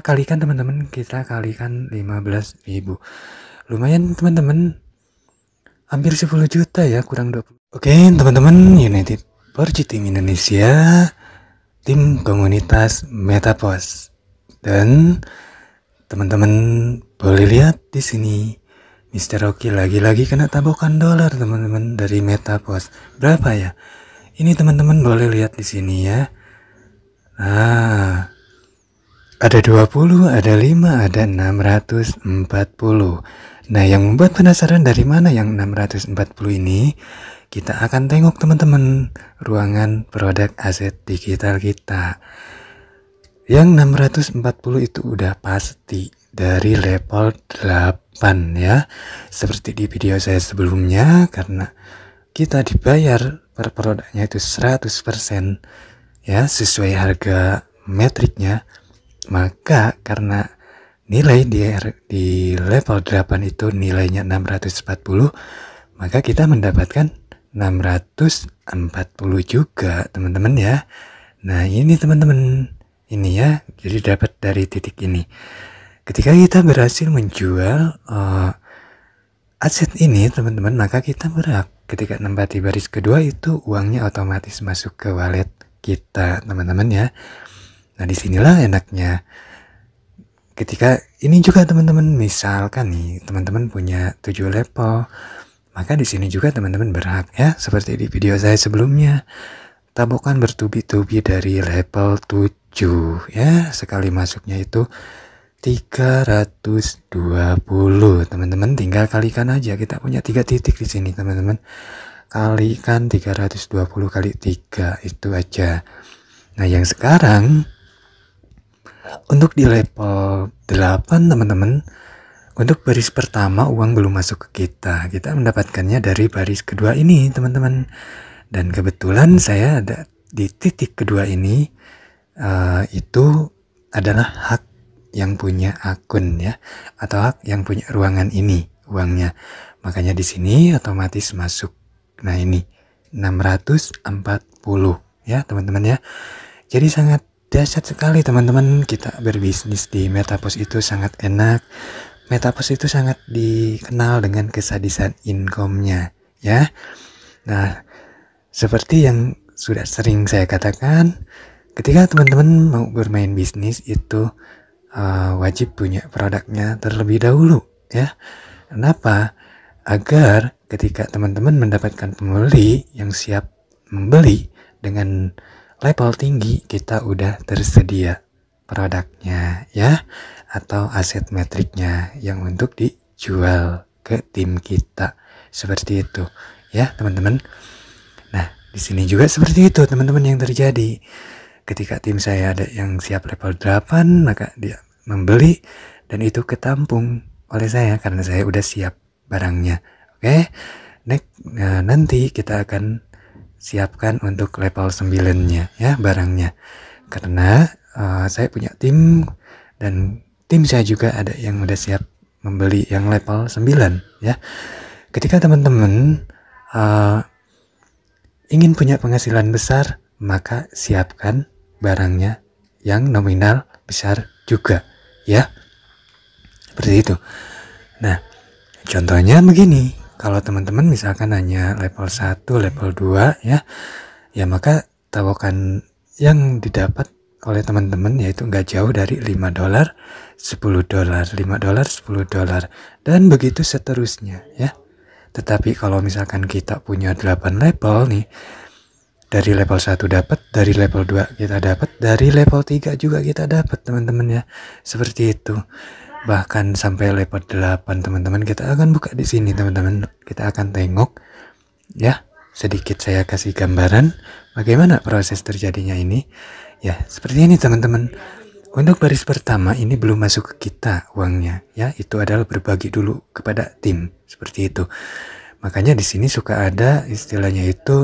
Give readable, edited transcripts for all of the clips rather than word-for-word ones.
kalikan teman-teman, kita kalikan 15.000. Lumayan teman-teman, hampir 10 juta ya, kurang 20. Oke teman-teman, United 4G Team Indonesia, tim komunitas Metapos. Dan teman-teman boleh lihat di sini, Mr. Rocky lagi-lagi kena tabokan dolar teman-teman dari Metapos. Berapa ya? Ini teman-teman boleh lihat di sini ya. Nah, ada 20, ada 5, ada 640. Nah, yang membuat penasaran dari mana yang 640 ini, kita akan tengok teman-teman ruangan produk aset digital kita. Yang 640 itu udah pasti dari level 8 ya. Seperti di video saya sebelumnya, karena kita dibayar per produknya itu 100% ya, sesuai harga metriknya. Maka karena nilai di level 8 itu nilainya 640, maka kita mendapatkan 640 juga teman-teman ya. Nah ini teman-teman, ini ya, jadi dapat dari titik ini. Ketika kita berhasil menjual aset ini teman-teman, maka kita berhak ketika nempati baris kedua itu uangnya otomatis masuk ke wallet kita teman-teman ya. Nah disinilah enaknya. Ketika ini juga teman-teman, misalkan nih teman-teman punya 7 level, maka di sini juga teman-teman berhak ya, seperti di video saya sebelumnya. Tabokan bertubi-tubi dari level 7 ya, sekali masuknya itu 320 teman-teman. Tinggal kalikan aja, kita punya 3 titik di sini teman-teman. Kalikan 320 kali 3 itu aja. Nah yang sekarang untuk di level 8 teman-teman, untuk baris pertama uang belum masuk ke kita. Kita mendapatkannya dari baris kedua ini teman-teman. Dan kebetulan saya ada di titik kedua ini, itu adalah hak yang punya akun ya, atau hak yang punya ruangan ini uangnya. Makanya di sini otomatis masuk. Nah ini 640 ya teman-teman ya. Jadi sangat dahsyat sekali teman-teman, kita berbisnis di Metapos itu sangat enak. Metapos itu sangat dikenal dengan kesadisan income-nya ya. Nah, seperti yang sudah sering saya katakan, ketika teman-teman mau bermain bisnis itu wajib punya produknya terlebih dahulu ya. Kenapa? Agar ketika teman-teman mendapatkan pembeli yang siap membeli dengan level tinggi, kita udah tersedia produknya ya, atau aset metriknya yang untuk dijual ke tim kita. Seperti itu ya teman-teman. Nah di sini juga seperti itu teman-teman yang terjadi. Ketika tim saya ada yang siap level 8, maka dia membeli dan itu ketampung oleh saya karena saya udah siap barangnya. Oke. Nah, nanti kita akan siapkan untuk level 9-nya ya barangnya. Karena saya punya tim dan tim saya juga ada yang udah siap membeli yang level 9 ya. Ketika teman-teman ingin punya penghasilan besar, maka siapkan barangnya yang nominal besar juga ya. Seperti itu. Nah, contohnya begini. Kalau teman-teman misalkan hanya level 1, level 2 ya, ya maka tabokan yang didapat oleh teman-teman yaitu nggak jauh dari $5, $10, $5, $10, dan begitu seterusnya ya. Tetapi kalau misalkan kita punya 8 level nih, dari level 1 dapat, dari level 2 kita dapat, dari level 3 juga kita dapat teman-teman ya. Seperti itu. Bahkan sampai level 8 teman-teman, kita akan buka di sini teman-teman. Kita akan tengok ya, sedikit saya kasih gambaran bagaimana proses terjadinya ini. Ya, seperti ini teman-teman. Untuk baris pertama ini belum masuk ke kita uangnya ya, itu adalah berbagi dulu kepada tim, seperti itu. Makanya di sini suka ada istilahnya itu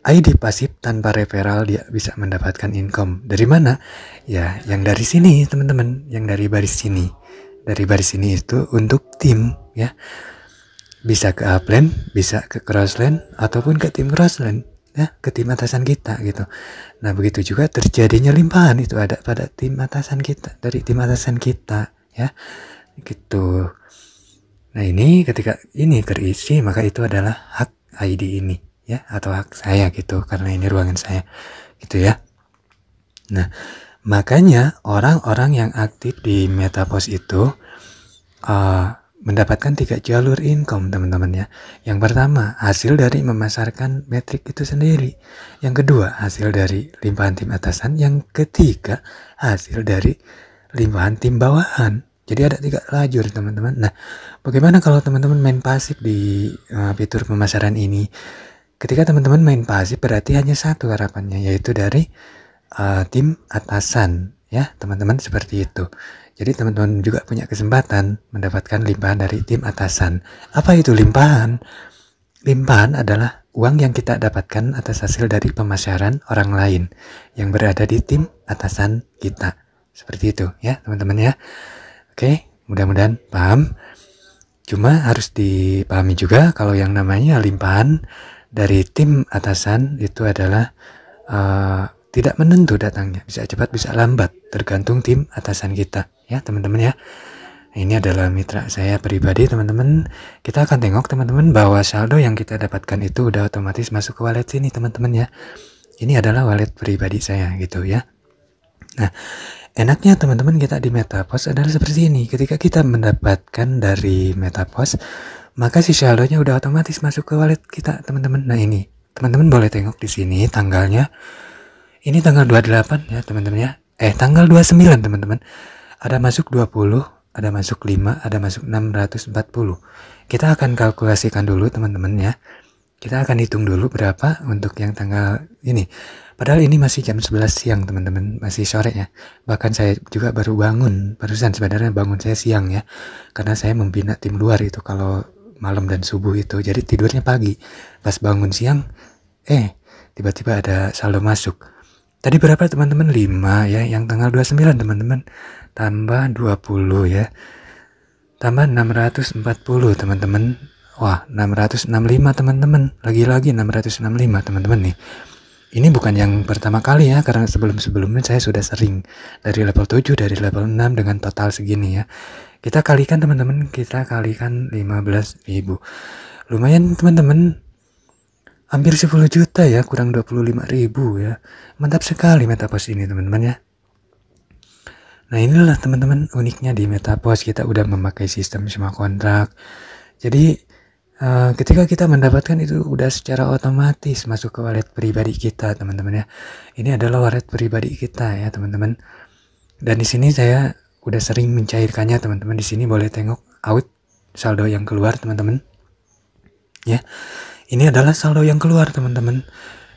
ID pasif tanpa referral, dia bisa mendapatkan income. Dari mana? Ya, yang dari sini teman-teman, yang dari baris sini. Dari baris ini itu untuk tim ya. Bisa ke upline, bisa ke crossline ataupun ke tim crossline. ya ke tim atasan kita gitu. Nah begitu juga terjadinya limpahan itu ada pada tim atasan kita, dari tim atasan kita ya gitu. Nah ini ketika ini terisi maka itu adalah hak ID ini ya, atau hak saya gitu, karena ini ruangan saya gitu ya. Nah makanya orang-orang yang aktif di Metapost itu mendapatkan 3 jalur income teman-teman ya. Yang pertama hasil dari memasarkan metrik itu sendiri, yang kedua hasil dari limpahan tim atasan, yang ketiga hasil dari limpahan tim bawahan. Jadi ada 3 lajur teman-teman. Nah bagaimana kalau teman-teman main pasif di fitur pemasaran ini? Ketika teman-teman main pasif berarti hanya satu harapannya, yaitu dari tim atasan ya teman-teman, seperti itu. Jadi teman-teman juga punya kesempatan mendapatkan limpahan dari tim atasan. Apa itu limpahan? Limpahan adalah uang yang kita dapatkan atas hasil dari pemasaran orang lain yang berada di tim atasan kita. Seperti itu ya teman-teman ya. Oke, mudah-mudahan paham. Cuma harus dipahami juga kalau yang namanya limpahan dari tim atasan itu adalah tidak menentu datangnya, bisa cepat bisa lambat, tergantung tim atasan kita ya teman-teman ya. Ini adalah mitra saya pribadi teman-teman. Kita akan tengok teman-teman bahwa saldo yang kita dapatkan itu udah otomatis masuk ke wallet sini teman-teman ya. Ini adalah wallet pribadi saya gitu ya. Nah enaknya teman-teman kita di Metapost adalah seperti ini. Ketika kita mendapatkan dari Metapost, maka si saldonya udah otomatis masuk ke wallet kita teman-teman. Nah ini teman-teman boleh tengok di sini tanggalnya. Ini tanggal 28 ya teman-teman ya. Tanggal 29 teman-teman. Ada masuk 20, ada masuk 5, ada masuk 640. Kita akan kalkulasikan dulu teman-teman ya. Kita akan hitung dulu berapa untuk yang tanggal ini. Padahal ini masih jam 11 siang teman-teman, masih sore ya. Bahkan saya juga baru bangun, barusan sebenarnya bangun saya siang ya. Karena saya membina tim luar itu kalau malam dan subuh itu. Jadi tidurnya pagi. Pas bangun siang, tiba-tiba ada saldo masuk. Tadi berapa teman-teman? 5 ya, yang tanggal 29 teman-teman. Tambah 20 ya. Tambah 640 teman-teman. Wah, 665 teman-teman. Lagi-lagi 665 teman-teman nih. Ini bukan yang pertama kali ya, karena sebelum-sebelumnya saya sudah sering dari level 7, dari level 6 dengan total segini ya. Kita kalikan teman-teman, kita kalikan 15.000. Lumayan teman-teman. Hampir 10 juta ya, kurang 25.000 ya. Mantap sekali Metapost ini teman-teman ya. Nah inilah teman-teman uniknya di Metapost, kita udah memakai sistem smart kontrak. Jadi ketika kita mendapatkan itu udah secara otomatis masuk ke wallet pribadi kita teman-teman ya. Ini adalah wallet pribadi kita ya teman-teman. Dan di sini saya udah sering mencairkannya teman-teman. Di sini boleh tengok out saldo yang keluar teman-teman. Ya. Ini adalah saldo yang keluar teman-teman.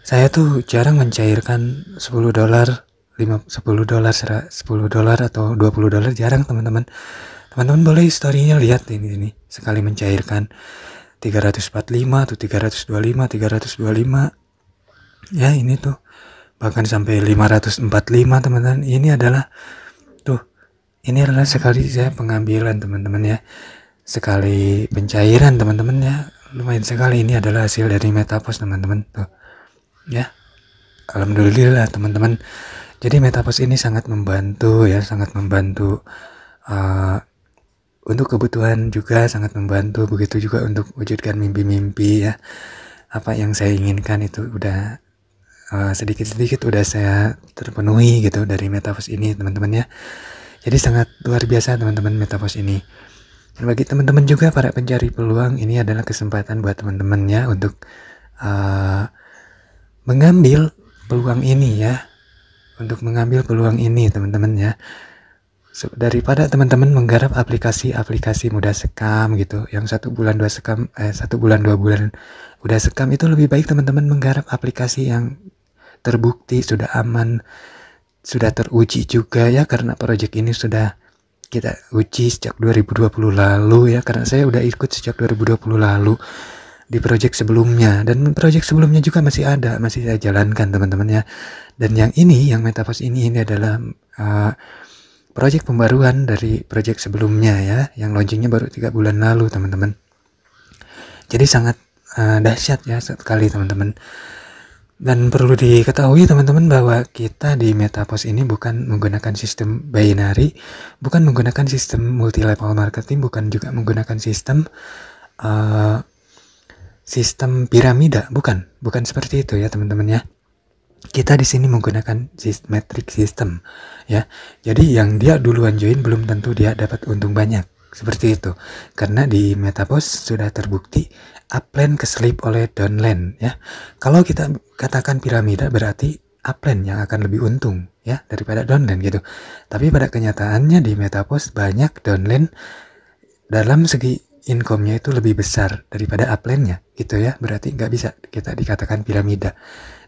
Saya tuh jarang mencairkan $10, $10 atau $20 jarang teman-teman. Teman-teman boleh historinya lihat ini sekali mencairkan 345 atau 325, 325. Ya ini tuh bahkan sampai 545 teman-teman. Ini adalah sekali saya pengambilan teman-teman ya. Sekali pencairan teman-teman ya. Lumayan sekali, ini adalah hasil dari Metapost teman-teman tuh ya. Alhamdulillah teman-teman. Jadi Metapost ini sangat membantu ya, sangat membantu untuk kebutuhan juga, sangat membantu. Begitu juga untuk wujudkan mimpi-mimpi ya. Apa yang saya inginkan itu udah sedikit-sedikit udah saya terpenuhi gitu dari Metapost ini teman-teman ya. Jadi sangat luar biasa teman-teman Metapost ini. Dan bagi teman-teman juga para pencari peluang, ini adalah kesempatan buat teman-teman ya untuk mengambil peluang ini ya, untuk mengambil peluang ini teman-teman ya. Daripada teman-teman menggarap aplikasi-aplikasi mudah sekam gitu, yang 1 bulan 2 sekam, 1 bulan 2 bulan udah sekam, itu lebih baik teman-teman menggarap aplikasi yang terbukti sudah aman, sudah teruji juga ya, karena proyek ini sudah kita uji sejak 2020 lalu ya, karena saya udah ikut sejak 2020 lalu di proyek sebelumnya, dan proyek sebelumnya juga masih ada, masih saya jalankan teman-teman ya. Dan yang ini, yang Metapost ini adalah proyek pembaruan dari proyek sebelumnya ya, yang launchingnya baru 3 bulan lalu teman-teman. Jadi sangat dahsyat ya sekali teman-teman. Dan perlu diketahui teman-teman bahwa kita di Metapost ini bukan menggunakan sistem binary, bukan menggunakan sistem multi level marketing, bukan juga menggunakan sistem piramida, bukan seperti itu ya teman-teman ya. Kita di sini menggunakan metric system ya. Jadi yang dia duluan join belum tentu dia dapat untung banyak. Seperti itu. Karena di Metapost sudah terbukti upland keselip oleh downland ya. Kalau kita katakan piramida berarti upland yang akan lebih untung ya daripada downland gitu. Tapi pada kenyataannya di Metapost banyak downland dalam segi income-nya itu lebih besar daripada upland-nya gitu ya. Berarti nggak bisa kita dikatakan piramida.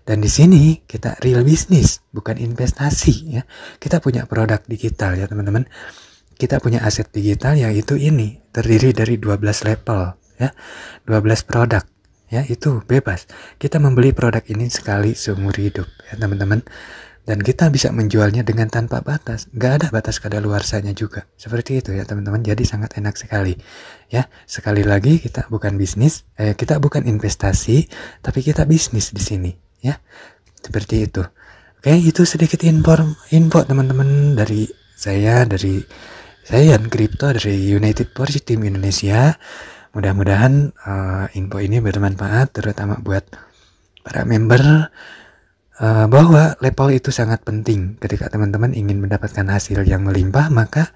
Dan di sini kita real business, bukan investasi ya. Kita punya produk digital ya teman-teman. Kita punya aset digital yaitu ini, terdiri dari 12 level ya. 12 produk ya, itu bebas. Kita membeli produk ini sekali seumur hidup ya teman-teman. Dan kita bisa menjualnya dengan tanpa batas, nggak ada batas kadaluarsanya juga. Seperti itu ya teman-teman, jadi sangat enak sekali. Ya, sekali lagi kita bukan bisnis, kita bukan investasi, tapi kita bisnis di sini. Ya, seperti itu. Oke, itu sedikit info teman-teman dari saya Yan Crypto dari United Porsche Team Indonesia. Mudah-mudahan info ini bermanfaat, terutama buat para member. Bahwa level itu sangat penting. Ketika teman-teman ingin mendapatkan hasil yang melimpah, maka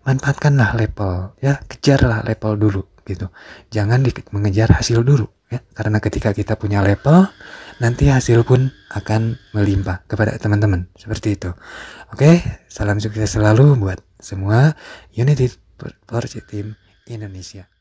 manfaatkanlah level ya, kejarlah level dulu gitu. Jangan mengejar hasil dulu ya, karena ketika kita punya level, nanti hasil pun akan melimpah kepada teman-teman. Seperti itu. Oke, salam sukses selalu buat semua United Porsche Team Indonesia.